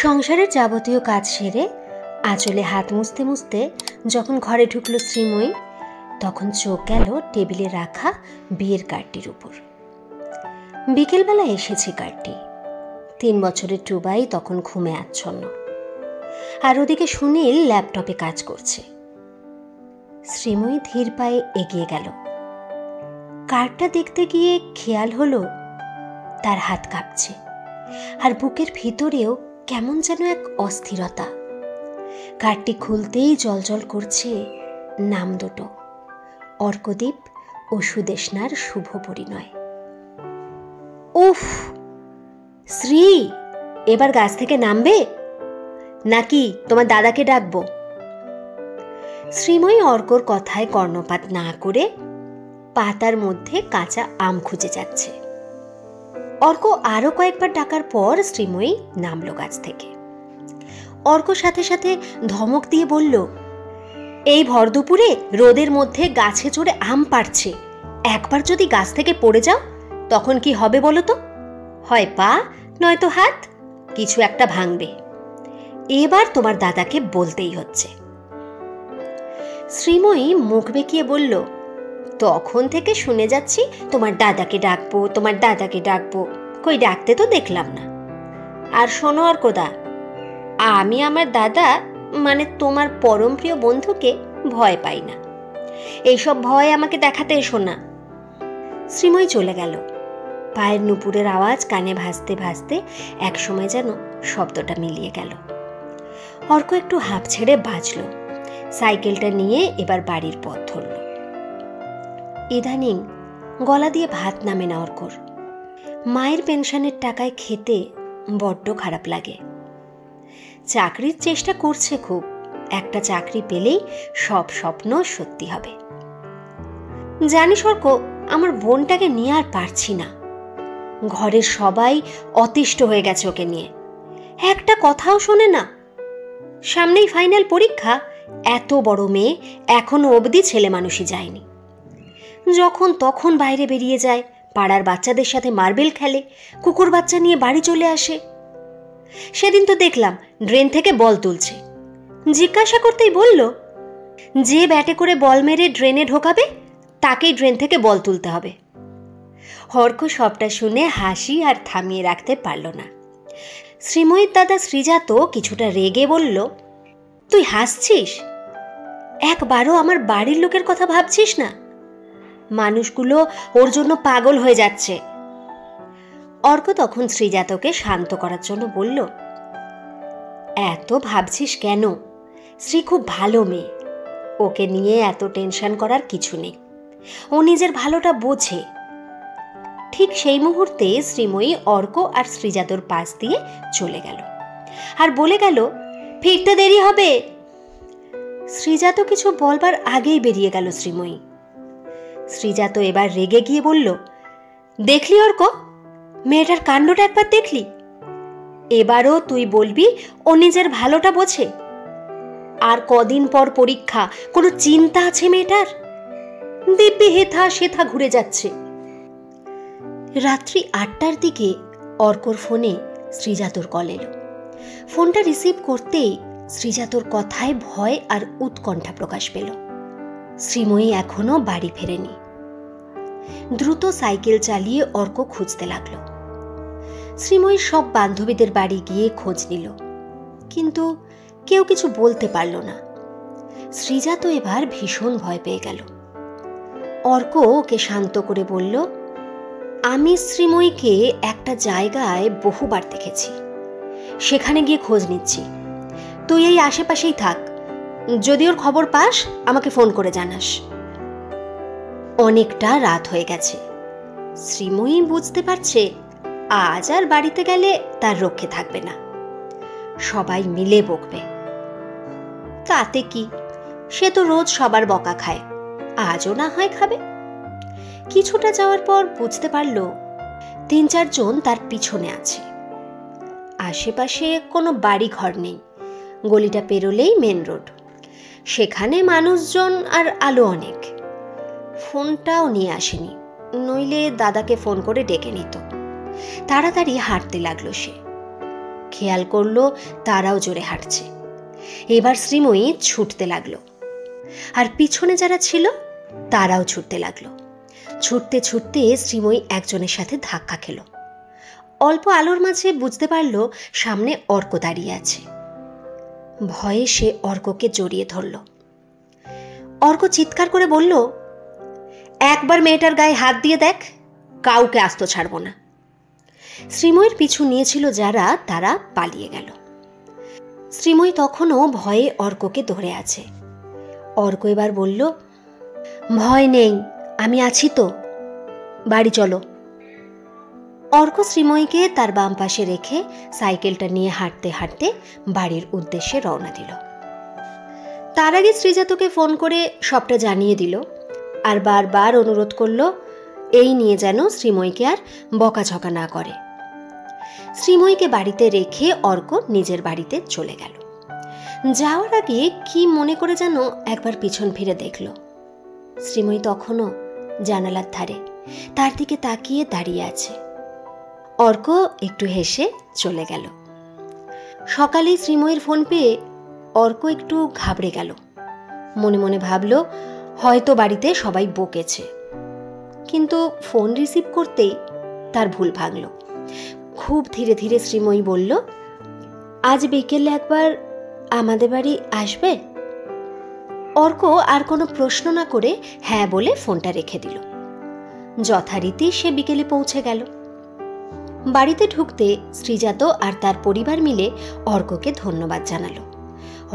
সংসারের যাবতীয় কাজ সেরে আঁচলে হাত মুছতে মুছতে যখন ঘরে ঢুকলো শ্রীময়ী, তখন চোখ গেল টেবিলে রাখা বিয়ের কার্ডটির উপর। বিকেলবেলা এসেছে কার্ডটি। 3 বছরের টুবাই তখন ঘুমে আচ্ছন্ন, আর ওদিকে সুনীল ল্যাপটপে কাজ করছে। শ্রীময়ী ধীর পায়ে এগিয়ে গেল। কার্ডটা দেখতে গিয়ে খেয়াল হলো তার হাত কাঁপছে, আর বুকের ভিতরেও কেমন যেন এক অস্থিরতা। কার্ডটি খুলতেই জলজল করছে নাম দুটো, অর্কদীপ ও সুদেষ্ণার শুভ পরিণয়। উফ, শ্রী, এবার গাছ থেকে নামবে নাকি তোমার দাদাকে ডাকবো? শ্রীময়ী অর্কর কথায় কর্ণপাত না করে পাতার মধ্যে কাঁচা আম খুঁজে যাচ্ছে। অর্ক আরো কয়েকবার ডাকার পর শ্রীময়ী নামলো গাছ থেকে। অর্ক সাথে সাথে ধমক দিয়ে বলল, এই ভর দুপুরে রোদের মধ্যে গাছে চড়ে আম পাড়ছে, একবার যদি গাছ থেকে পড়ে যাও তখন কি হবে বলো তো? হয় পা নয়তো হাত, কিছু একটা ভাঙবে। এবার তোমার দাদাকে বলতেই হচ্ছে। শ্রীময়ী মুখ বেঁকিয়ে বলল, তখন থেকে শুনে যাচ্ছি তোমার দাদাকে ডাকবো, তোমার দাদাকে ডাকবো, কই ডাকতে তো দেখলাম না। আর শোনো অর্কদা, আমি আমার দাদা মানে তোমার পরম প্রিয় বন্ধুকে ভয় পাই না, এইসব ভয় আমাকে দেখাতে এসো না। শ্রীময়ী চলে গেল। পায়ের নুপুরের আওয়াজ কানে ভাসতে ভাসতে একসময় যেন শব্দটা মিলিয়ে গেল। অর্ক একটু হাঁপ ছেড়ে বাঁচল। সাইকেলটা নিয়ে এবার বাড়ির পথ ধরল। ইদানিং গলা দিয়ে ভাত নামে না অর্কর। মায়ের পেনশনের টাকায় খেতে বড্ড খারাপ লাগে। চাকরির চেষ্টা করছে খুব, একটা চাকরি পেলেই সব স্বপ্ন সত্যি হবে। জানিস অর্ক, আমার বোনটাকে নিয়ে আর পারছি না। ঘরের সবাই অতিষ্ঠ হয়ে গেছে ওকে নিয়ে, একটা কথাও শোনে না। সামনেই ফাইনাল পরীক্ষা, এত বড় মেয়ে এখনো অবধি ছেলে মানুষই যায়নি। যখন তখন বাইরে বেরিয়ে যায়, পাড়ার বাচ্চাদের সাথে মার্বেল খেলে, কুকুর বাচ্চা নিয়ে বাড়ি চলে আসে। সেদিন তো দেখলাম ড্রেন থেকে বল তুলছে। জিজ্ঞাসা করতেই বলল, যে ব্যাটে করে বল মেরে ড্রেনে ঢোকাবে তাকেই ড্রেন থেকে বল তুলতে হবে। অর্ক সবটা শুনে হাসি আর থামিয়ে রাখতে পারল না। শ্রীময়ীর দাদা শ্রীজাত কিছুটা রেগে বলল, তুই হাসছিস? একবারও আমার বাড়ির লোকের কথা ভাবছিস না? মানুষগুলো ওর জন্য পাগল হয়ে যাচ্ছে। অর্ক তখন শ্রীজাতকে শান্ত করার জন্য বলল, এত ভাবছিস কেন? শ্রী খুব ভালো মেয়ে, ওকে নিয়ে এত টেনশন করার কিছু নেই, ও নিজের ভালোটা বোঝে। ঠিক সেই মুহূর্তে শ্রীময়ী অর্ক আর শ্রীজাতর পাশ দিয়ে চলে গেল আর বলে গেল, ফিরতে দেরি হবে। শ্রীজাত কিছু বলবার আগেই বেরিয়ে গেল শ্রীময়ী। শ্রীজাত এবার রেগে গিয়ে বলল, দেখলি অর্ক, মেয়েটার কাণ্ডটা একবার দেখলি? এবারও তুই বলবি ও নিজের ভালোটা বোঝে? আর কদিন পর পরীক্ষা, কোনো চিন্তা আছে মেয়েটার? দিব্যি হেথা সেথা ঘুরে যাচ্ছে। রাত্রি 8টার দিকে অর্কর ফোনে শ্রীজাতর কল এলো। ফোনটা রিসিভ করতেই শ্রীজাতর কথায় ভয় আর উৎকণ্ঠা প্রকাশ পেল। শ্রীময়ী এখনো বাড়ি ফেরেনি। দ্রুত সাইকেল চালিয়ে অর্ক খুঁজতে লাগলো। শ্রীময়ীর সব বান্ধবীদের বাড়ি গিয়ে খোঁজ নিল, কিন্তু কেউ কিছু বলতে পারল না। শ্রীজাত এবার ভীষণ ভয় পেয়ে গেল। অর্ক ওকে শান্ত করে বলল, আমি শ্রীময়ীকে একটা জায়গায় বহুবার দেখেছি, সেখানে গিয়ে খোঁজ নিচ্ছি। তুই এই আশেপাশেই থাক, যদি ওর খবর পাস আমাকে ফোন করে জানাস। অনেকটা রাত হয়ে গেছে। শ্রীময়ী বুঝতে পারছে আজ আর বাড়িতে গেলে তার রক্ষে থাকবে না, সবাই মিলে বকবে। তাতে কি, সে তো রোজ সবার বকা খায়, আজও না হয় খাবে। কিছুটা যাওয়ার পর বুঝতে পারল 3-4 জন তার পিছনে আছে। আশেপাশে কোনো বাড়ি ঘর নেই। গলিটা পেরোলেই মেন রোড, সেখানে মানুষজন আর আলো অনেক। ফোনটাও নিয়ে আসেনি, নইলে দাদাকে ফোন করে ডেকে নিত। তাড়াতাড়ি হাঁটতে লাগলো সে। খেয়াল করলো তারাও জোরে হাঁটছে। এবার শ্রীময়ী ছুটতে লাগলো, আর পিছনে যারা ছিল তারাও ছুটতে লাগলো। ছুটতে ছুটতে শ্রীময়ী একজনের সাথে ধাক্কা খেল। অল্প আলোর মাঝে বুঝতে পারল সামনে অর্ক দাঁড়িয়ে আছে। ভয়ে সে অর্ককে জড়িয়ে ধরল। অর্ক চিৎকার করে বলল, একবার মেয়েটার গায়ে হাত দিয়ে দেখ, কাউকে আস্ত ছাড়ব না। শ্রীময়ীর পিছু নিয়েছিল যারা, তারা পালিয়ে গেল। শ্রীময়ী তখনও ভয়ে অর্ককে ধরে আছে। অর্ক এবার বলল, ভয় নেই, আমি আছি তো, বাড়ি চলো। অর্ক শ্রীময়ীকে তার বাম পাশে রেখে সাইকেলটা নিয়ে হাঁটতে হাঁটতে বাড়ির উদ্দেশ্যে রওনা দিল। তার আগে শ্রীজাতকে ফোন করে সবটা জানিয়ে দিল, আর বারবার অনুরোধ করল এই নিয়ে যেন শ্রীময়ীকে আর বকাঝকা না করে। শ্রীময়ীকে বাড়িতে রেখে অর্ক নিজের বাড়িতে চলে গেল। যাওয়ার আগে কি মনে করে যেন একবার পিছন ফিরে দেখল। শ্রীময়ী তখনও জানালার ধারে তার দিকে তাকিয়ে দাঁড়িয়ে আছে। অর্ক একটু হেসে চলে গেল। সকালে শ্রীময়ীর ফোন পেয়ে অর্ক একটু ঘাবড়ে গেল। মনে মনে ভাবল হয়তো বাড়িতে সবাই বকেছে, কিন্তু ফোন রিসিভ করতেই তার ভুল ভাঙল। খুব ধীরে ধীরে শ্রীময়ী বলল, আজ বিকেলে একবার আমাদের বাড়ি আসবে? অর্ক আর কোনো প্রশ্ন না করে হ্যাঁ বলে ফোনটা রেখে দিল। যথারীতি সে বিকেলে পৌঁছে গেল। বাড়িতে ঢুকতে শ্রীজাত আর তার পরিবার মিলে অর্ককে ধন্যবাদ জানালো।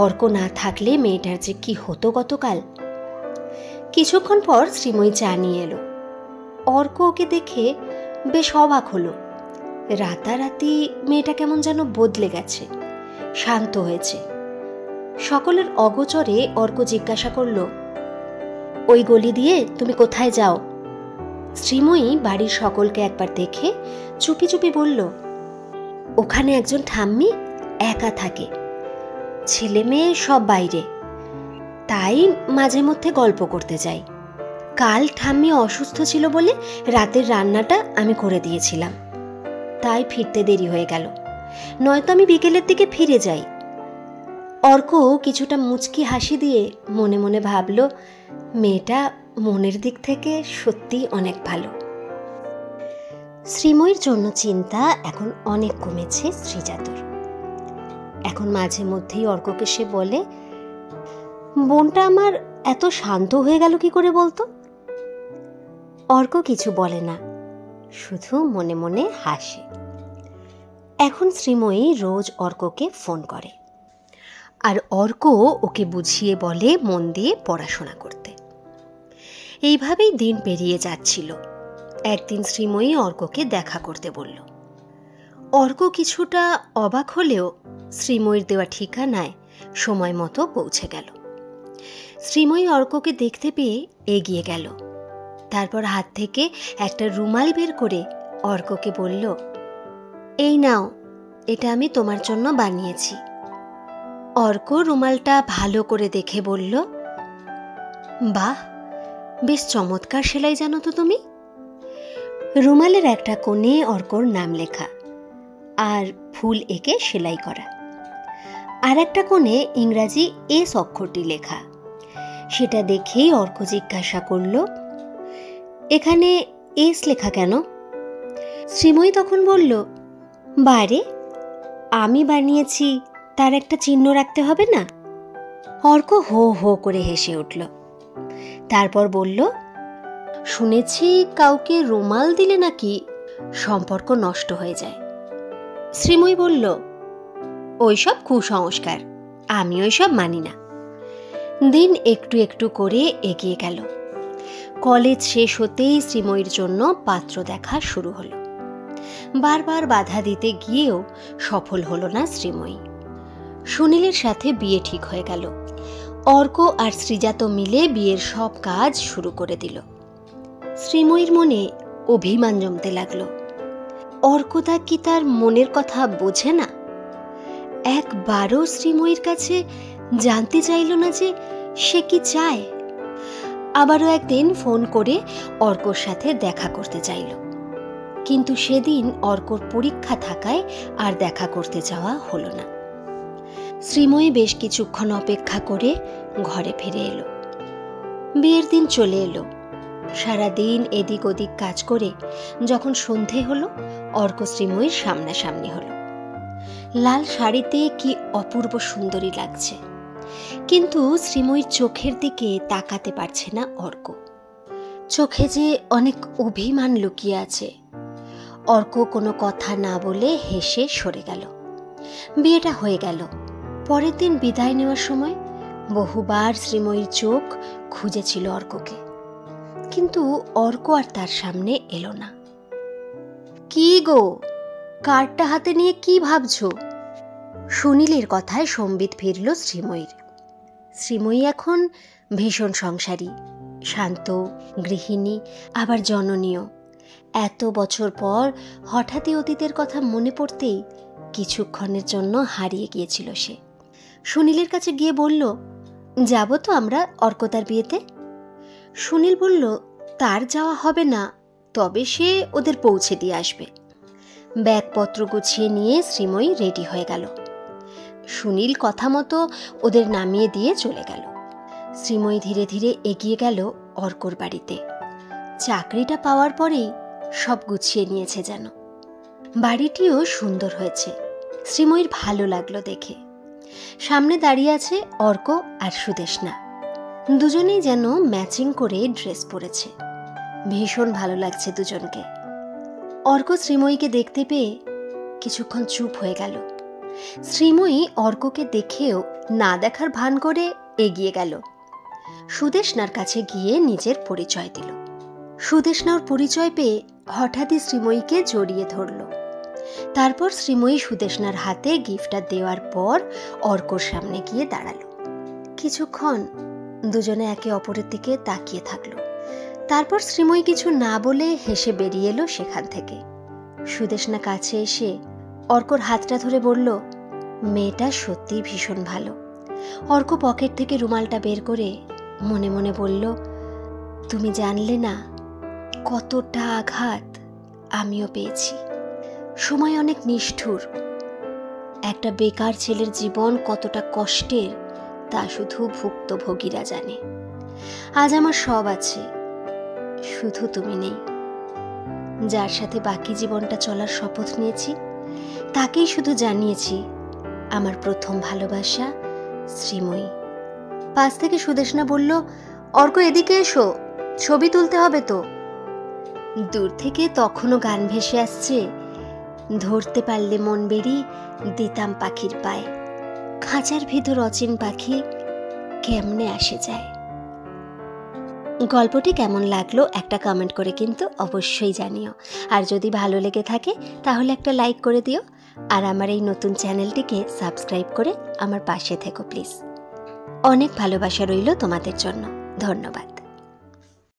অর্ক না থাকলে মেয়েটার যে কি হতো গতকাল। কিছুক্ষণ পর শ্রীময়ী চা নিয়ে এলো। অর্ক ওকে দেখে বেশ অবাক হলো। রাতারাতি মেয়েটা কেমন যেন বদলে গেছে, শান্ত হয়েছে। সকলের অগোচরে অর্ক জিজ্ঞাসা করল, ওই গলি দিয়ে তুমি কোথায় যাও? শ্রীময়ী বাড়ির সকলকে একবার দেখে চুপি চুপি বলল, ওখানে একজন ঠাম্মি একা থাকে, ছেলে মেয়ে সব বাইরে, তাই মাঝে মধ্যে গল্প করতে যাই। কাল ঠাম্মি অসুস্থ ছিল বলে রাতের রান্নাটা আমি করে দিয়েছিলাম, তাই ফিরতে দেরি হয়ে গেল, নয়তো আমি বিকেলের দিকে ফিরে যাই। অর্ক কিছুটা মুচকি হাসি দিয়ে মনে মনে ভাবল, মেয়েটা মনের দিক থেকে সত্যি অনেক ভালো। শ্রীময়ীর জন্য চিন্তা এখন অনেক কমেছে শ্রীজাতর। এখন মাঝে মধ্যেই অর্ককে সে বলে, বোনটা আমার এত শান্ত হয়ে গেল কি করে বলতো? অর্ক কিছু বলে না, শুধু মনে মনে হাসে। এখন শ্রীময়ী রোজ অর্ককে ফোন করে, আর অর্ক ওকে বুঝিয়ে বলে মন দিয়ে পড়াশোনা করতে। এইভাবেই দিন পেরিয়ে যাচ্ছিল। একদিন শ্রীময়ী অর্ককে দেখা করতে বলল। অর্ক কিছুটা অবাক হলেও শ্রীময়ীর দেওয়া ঠিকানায় সময় মতো পৌঁছে গেল। শ্রীময়ী অর্ককে দেখতে পেয়ে এগিয়ে গেল। তারপর হাত থেকে একটা রুমাল বের করে অর্ককে বলল, এই নাও, এটা আমি তোমার জন্য বানিয়েছি। অর্ক রুমালটা ভালো করে দেখে বলল, বাহ, বেশ চমৎকার সেলাই জানো তো তুমি। রুমালের একটা কোণে অর্কর নাম লেখা আর ফুল এঁকে সেলাই করা, আর একটা কোণে ইংরাজি এস অক্ষরটি লেখা। সেটা দেখেই অর্ক জিজ্ঞাসা করল, এখানে এস লেখা কেন? শ্রীময়ী তখন বলল, বারে, আমি বানিয়েছি, তার একটা চিহ্ন রাখতে হবে না? অর্ক হো হো করে হেসে উঠল। তারপর বলল, শুনেছি কাউকে রুমাল দিলে নাকি সম্পর্ক নষ্ট হয়ে যায়। শ্রীময়ী বলল, ওইসব কুসংস্কার, আমি ওইসব মানি না। দিন একটু একটু করে এগিয়ে গেল। কলেজ শেষ হতেই শ্রীময়ীর জন্য পাত্র দেখা শুরু হলো। বারবার বাধা দিতে গিয়েও সফল হলো না শ্রীময়ী। সুনীলের সাথে বিয়ে ঠিক হয়ে গেল। অর্ক আর শ্রীজাত মিলে বিয়ের সব কাজ শুরু করে দিল। শ্রীময়ীর মনে অভিমান জমতে লাগলো। অর্কদা কি তার মনের কথা বোঝে না? একবারও শ্রীময়ীর কাছে জানতে চাইল না যে সে কি চায়। আবারও একদিন ফোন করে অর্কর সাথে দেখা করতে চাইল, কিন্তু সেদিন অর্কর পরীক্ষা থাকায় আর দেখা করতে যাওয়া হলো না। শ্রীময়ী বেশ কিছুক্ষণ অপেক্ষা করে ঘরে ফিরে এলো। বিয়ের দিন চলে এলো। সারাদিন এদিক ওদিক কাজ করে যখন সন্ধে হলো, অর্ক শ্রীময়ীর সামনাসামনি হলো। লাল শাড়িতে কি অপূর্ব সুন্দরী লাগছে, কিন্তু শ্রীময়ীর চোখের দিকে তাকাতে পারছে না অর্ক। চোখে যে অনেক অভিমান লুকিয়ে আছে। অর্ক কোনো কথা না বলে হেসে সরে গেল। বিয়েটা হয়ে গেল। পরের দিন বিদায় নেওয়ার সময় বহুবার শ্রীময়ীর চোখ খুঁজেছিল অর্ককে, কিন্তু অর্ক আর তার সামনে এলো না। কি গো, কার্ডটা হাতে নিয়ে কি ভাবছো? সুনীলের কথায় সম্বিত ফিরল শ্রীময়ীর। শ্রীময়ী এখন ভীষণ সংসারী, শান্ত, গৃহিণী, আবার জননীয়। এত বছর পর হঠাৎই অতীতের কথা মনে পড়তেই কিছুক্ষণের জন্য হারিয়ে গিয়েছিল সে। সুনীলের কাছে গিয়ে বলল, যাব তো আমরা অর্কতার বিয়েতে? সুনীল বলল, তার যাওয়া হবে না, তবে সে ওদের পৌঁছে দিয়ে আসবে। ব্যাগপত্র গুছিয়ে নিয়ে শ্রীময়ী রেডি হয়ে গেল। সুনীল কথা মতো ওদের নামিয়ে দিয়ে চলে গেল। শ্রীময়ী ধীরে ধীরে এগিয়ে গেল অর্কর বাড়িতে। চাকরিটা পাওয়ার পরেই সব গুছিয়ে নিয়েছে যেন। বাড়িটিও সুন্দর হয়েছে। শ্রীময়ীর ভালো লাগলো দেখে। সামনে দাঁড়িয়ে আছে অর্ক আর সুদেষ্ণা। দুজনেই যেন ম্যাচিং করে ড্রেস পরেছে। ভীষণ ভালো লাগছে দুজনকে। অর্ক শ্রীময়ীকে দেখতে পেয়ে কিছুক্ষণ চুপ হয়ে গেল। শ্রীময়ী অর্ককে দেখেও না দেখার ভান করে এগিয়ে গেল। সুদেষ্ণার কাছে গিয়ে নিজের পরিচয় দিল। সুদেষ্ণার পরিচয় পেয়ে হঠাৎই শ্রীময়ীকে জড়িয়ে ধরল। তারপর শ্রীময়ী সুদেষ্ণার হাতে গিফটটা দেওয়ার পর অর্কর সামনে গিয়ে দাঁড়ালো। কিছুক্ষণ দুজনে একে অপরের দিকে তাকিয়ে থাকলো। তারপর শ্রীময়ী কিছু না বলে হেসে বেরিয়ে এলো সেখান থেকে। সুদেষ্ণা কাছে এসে অর্কর হাতটা ধরে বলল, মেয়েটা সত্যিই ভীষণ ভালো। অর্ক পকেট থেকে রুমালটা বের করে মনে মনে বলল, তুমি জানলে না কতটা আঘাত আমিও পেয়েছি। সময় অনেক নিষ্ঠুর। একটা বেকার ছেলের জীবন কতটা কষ্টের তা শুধু ভুক্তভোগীরা জানে। আজ আমার সব আছে, শুধু তুমি নেই। যার সাথে বাকি জীবনটা চলার শপথ নিয়েছি তাকেই শুধু জানিয়েছি আমার প্রথম ভালোবাসা, শ্রীময়ী। পাশ থেকে সুদেষ্ণা বলল, অর্ক এদিকে এসো, ছবি তুলতে হবে তো। দূর থেকে তখনও গান ভেসে আসছে, ধরতে পারলে মন বেরি দিতাম পাখির পায়ে, খাঁচার ভিতর অচিন পাখি কেমনে আসে যায়। গল্পটি কেমন লাগলো একটা কমেন্ট করে কিন্তু অবশ্যই জানিও। আর যদি ভালো লেগে থাকে তাহলে একটা লাইক করে দিও। আর আমার এই নতুন চ্যানেলটিকে সাবস্ক্রাইব করে আমার পাশে থেকো প্লিজ। অনেক ভালোবাসা রইল তোমাদের জন্য। ধন্যবাদ।